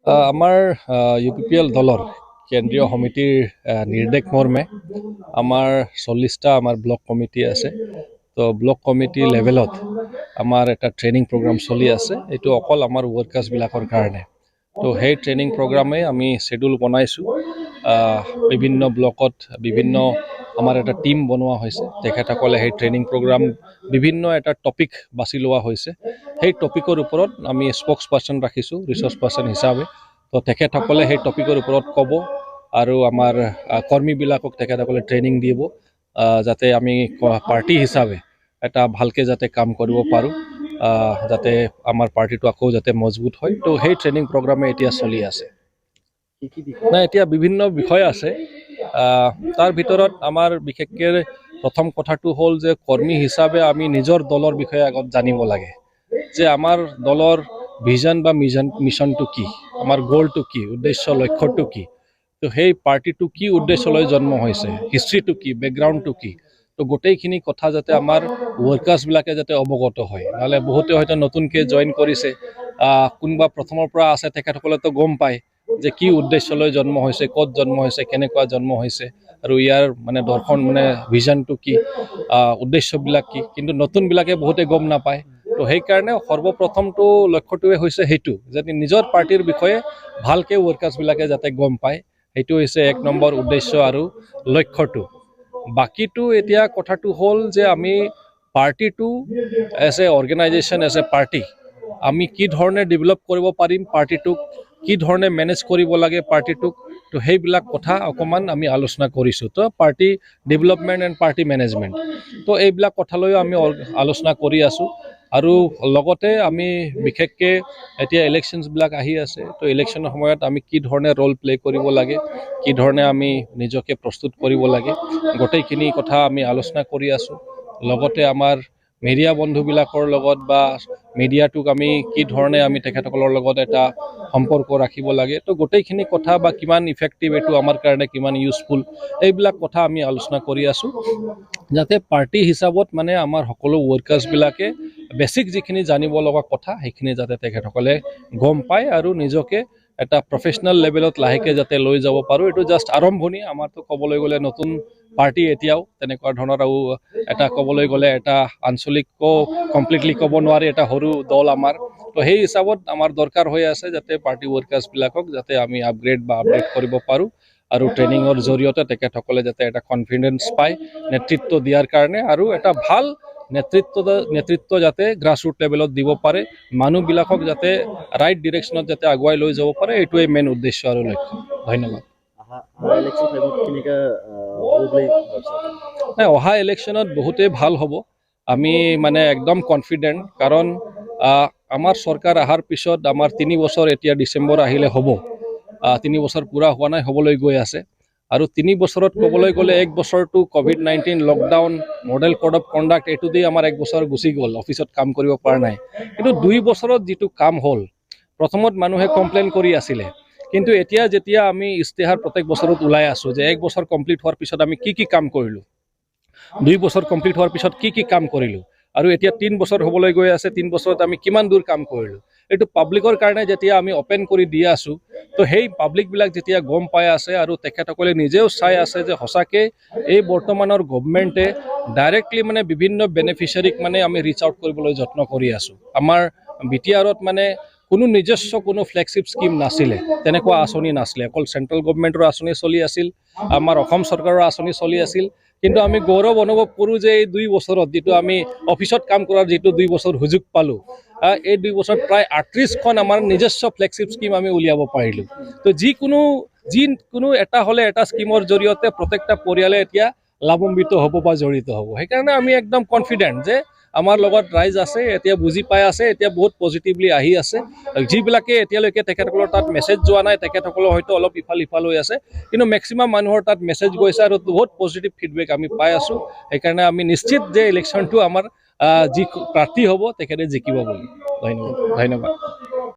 আমাৰ UPPL দলৰ কেন্দ্ৰীয় সমিতিৰ নিৰ্দেশ মৰ্মে আমাৰ 40টা আমাৰ ব্লক কমিটি আছে। তো ব্লক কমিটি লেভেলত আমাৰ এটা ট্ৰেইনিং প্ৰগ্ৰাম চলি আছে। এইটো অকল আমাৰ ৱৰ্কাৰ্ছবিলাকৰ কাৰণে। তো সেই ট্ৰেইনিং প্ৰগ্ৰামে আমি শেডিউল বনাইছোঁ। বিভিন্ন ব্লকত বিভিন্ন আমাৰ এটা টিম বনোৱা হৈছে। তেখেতসকলে সেই ট্ৰেইনিং প্ৰগ্ৰাম বিভিন্ন এটা টপিক বাছি লোৱা হৈছে। সেই টপিকৰ ওপৰত আমি স্পক্স পাৰ্চন ৰাখিছোঁ ৰিচোৰ্চ পাৰ্চন হিচাপে। তো তেখেতসকলে সেই টপিকৰ ওপৰত ক'ব আৰু আমাৰ কৰ্মীবিলাকক তেখেতসকলে ট্ৰেইনিং দিব, যাতে আমি পাৰ্টি হিচাপে এটা ভালকৈ যাতে কাম কৰিব পাৰোঁ, যাতে আমাৰ পাৰ্টিটো আকৌ যাতে মজবুত হয়। তো সেই ট্ৰেইনিং প্ৰগ্ৰামে এতিয়া চলি আছে। নাই, এতিয়া বিভিন্ন বিষয় আছে। তাৰ ভিতৰত আমাৰ বিশেষকৈ প্ৰথম কথাটো হ'ল যে কৰ্মী হিচাপে আমি নিজৰ দলৰ বিষয়ে আগত জানিব লাগে, যে আমাৰ দলৰ ভিজন বা মিছনটো কি, আমাৰ গ'লটো কি, উদ্দেশ্য লক্ষ্যটো কি, তো সেই পাৰ্টিটো কি উদ্দেশ্য লৈ জন্ম হৈছে, হিষ্ট্ৰীটো কি, বেকগ্ৰাউণ্ডটো কি। তো গোটেইখিনি কথা যাতে আমাৰ ৱৰ্কাৰ্ছবিলাকে যাতে অৱগত হয়। নহ'লে বহুতে হয়তো নতুনকৈ জইন কৰিছে, কোনোবা প্ৰথমৰ পৰা আছে, তেখেতসকলেতো গম পায় যে কি উদ্দেশ্য লৈ জন্ম হৈছে, ক'ত জন্ম হৈছে, কেনেকুৱা জন্ম হৈছে, আৰু ইয়াৰ মানে দৰ্শন মানে ভিজনটো কি, উদ্দেশ্যবিলাক কি। কিন্তু নতুনবিলাকে বহুতে গম নাপায়। তো সেইকাৰণে সৰ্বপ্ৰথমটো লক্ষ্যটোৱে হৈছে সেইটো, যাতে নিজৰ পাৰ্টিৰ বিষয়ে ভালকৈ ৱৰ্কাৰ্ছবিলাকে যাতে গম পায়। সেইটো হৈছে 1 নম্বৰ উদ্দেশ্য আৰু লক্ষ্যটো। বাকীটো এতিয়া কথাটো হ'ল যে আমি পাৰ্টিটো as a organisation, as a party আমি কি ধৰণে ডেভেলপ কৰিব পাৰিম, পাৰ্টিটোক কি ধৰণে মেনেজ কৰিব লাগে পাৰ্টিটোক, তো সেইবিলাক কথা অকণমান আমি আলোচনা কৰিছোঁ। তো party development and party management, তো এইবিলাক কথালৈও আমি আলোচনা কৰি আছোঁ। আৰু লগতে আমি বিশেষকৈ এতিয়া ইলেকশ্যনছবিলাক আহি আছে। তো ইলেকশ্যনৰ সময়ত আমি কি ধৰণে ৰ'ল প্লে কৰিব লাগে, কি ধৰণে আমি নিজকে প্ৰস্তুত কৰিব লাগে, গোটেইখিনি কথা আমি আলোচনা কৰি আছোঁ। লগতে আমাৰ মিডিয়া বন্ধুবিলাকৰ লগত বা মিডিয়াটোক আমি কি ধৰণে আমি তেখেতসকলৰ লগত এটা সম্পৰ্ক ৰাখিব লাগে, তো গোটেইখিনি কথা বা কিমান ইফেক্টিভ, এইটো আমাৰ কাৰণে কিমান ইউজফুল, এইবিলাক কথা আমি আলোচনা কৰি আছোঁ, যাতে পাৰ্টি হিচাপত মানে আমাৰ সকলো ৱৰ্কাৰ্ছবিলাকে বেছিক যিখিনি জানিব লগা কথা সেইখিনি যাতে তেখেতসকলে গম পায় আৰু নিজকে এটা প্ৰফেশ্যনেল লেভেলত লাহেকৈ যাতে লৈ যাব পাৰোঁ। এইটো জাষ্ট আৰম্ভণি। আমাৰতো ক'বলৈ গ'লে নতুন পাৰ্টি এতিয়াও তেনেকুৱা ধৰণৰ, আৰু এটা ক'বলৈ গ'লে এটা আঞ্চলিকো কমপ্লিটলি ক'ব নোৱাৰি, এটা সৰু দল আমাৰ। তো সেই হিচাপত আমাৰ দৰকাৰ হৈ আছে যাতে পাৰ্টি ৱৰ্কাৰ্ছবিলাকক যাতে আমি আপগ্ৰেড বা আপডেট কৰিব পাৰোঁ, আৰু ট্ৰেইনিঙৰ জৰিয়তে তেখেতসকলে যাতে এটা কনফিডেন্স পায় নেতৃত্ব দিয়াৰ কাৰণে, আৰু এটা ভাল নেতৃত্ব যাতে গ্ৰাছৰুট লেভেলত দিব পাৰে, মানুহবিলাকক যাতে ৰাইট ডিৰেকশ্যনত যাতে আগুৱাই লৈ যাব পাৰে, এইটোৱে মেইন উদ্দেশ্য আৰু লক্ষ্য। ধন্যবাদ। অহা ইলেকশ্যনত বহুতেই ভাল হ'ব, আমি মানে একদম কনফিডেণ্ট। কাৰণ আমাৰ চৰকাৰ অহাৰ পিছত আমাৰ 3 বছৰ, এতিয়া ডিচেম্বৰ আহিলে হ'ব, 3 বছৰ পূৰা হোৱা নাই, হ'বলৈ গৈ আছে। আৰু 3 বছৰত ক'বলৈ গ'লে 1 বছৰটো COVID-19 lockdown, model code of conduct, এইটো দি আমাৰ 1 বছৰ গুচি গ'ল, অফিচত কাম কৰিব পৰা নাই। কিন্তু 2 বছৰত যিটো কাম হ'ল, প্ৰথমত মানুহে কমপ্লেইন কৰি আছিলে, কিন্তু এতিয়া যেতিয়া আমি ইস্তেহাৰ প্ৰত্যেক বছৰত ওলাই আছোঁ যে 1 বছৰ কমপ্লিট হোৱাৰ পিছত আমি কি কাম কৰিলোঁ, 2 বছৰ কমপ্লিট হোৱাৰ পিছত কি কাম কৰিলোঁ, আৰু এতিয়া 3 বছৰ হ'বলৈ গৈ আছে, 3 বছৰত আমি কিমান দূৰ কাম কৰিলোঁ, এইটো পাব্লিকৰ কাৰণে যেতিয়া আমি অপেন কৰি দি আছোঁ, তো সেই পাব্লিকবিলাক যেতিয়া গম পাই আছে আৰু তেখেতসকলে নিজেও চাই আছে যে সঁচাকৈ এই বৰ্তমানৰ গভমেণ্টে ডাইৰেক্টলি মানে বিভিন্ন বেনিফিচিয়াৰীক মানে আমি ৰিচ আউট কৰিবলৈ যত্ন কৰি আছোঁ। আমাৰ BTRত মানে কোনো নিজস্ব কোনো ফ্লেগশ্বিপ স্কিম নাছিলে, তেনেকুৱা আঁচনি নাছিলে, অকল চেণ্ট্ৰেল গভমেণ্টৰ আঁচনি চলি আছিল, আমাৰ অসম চৰকাৰৰ আঁচনি চলি আছিল। কিন্তু আমি গৌৰৱ অনুভৱ কৰোঁ যে এই 2 বছৰত যিটো আমি অফিচত কাম কৰাৰ যিটো 2 বছৰ সুযোগ পালোঁ, এই 2 বছৰত প্ৰায় 38খন আমাৰ নিজস্ব ফ্লেগশ্বিপ স্কিম আমি উলিয়াব পাৰিলোঁ। তো যিকোনো এটা হ'লে এটা স্কিমৰ জৰিয়তে প্ৰত্যেকটা পৰিয়ালে এতিয়া লাভান্বিত হ'ব বা জড়িত হ'ব। সেইকাৰণে আমি একদম কনফিডেণ্ট যে আমাৰ লগত ৰাইজ আছে, এতিয়া বুজি পাই আছে, এতিয়া বহুত পজিটিভলি আহি আছে। যিবিলাকে এতিয়ালৈকে তেখেতসকলৰ তাত মেছেজ যোৱা নাই, তেখেতসকলৰ হয়তো অলপ ইফাল হৈ আছে, কিন্তু মেক্সিমাম মানুহৰ তাত মেছেজ গৈছে আৰু বহুত পজিটিভ ফিডবেক আমি পাই আছোঁ। সেইকাৰণে আমি নিশ্চিত যে ইলেকশ্যনটো আমাৰ যি প্ৰাৰ্থী হ'ব তেখেতে জিকিব বুলি। ধন্যবাদ।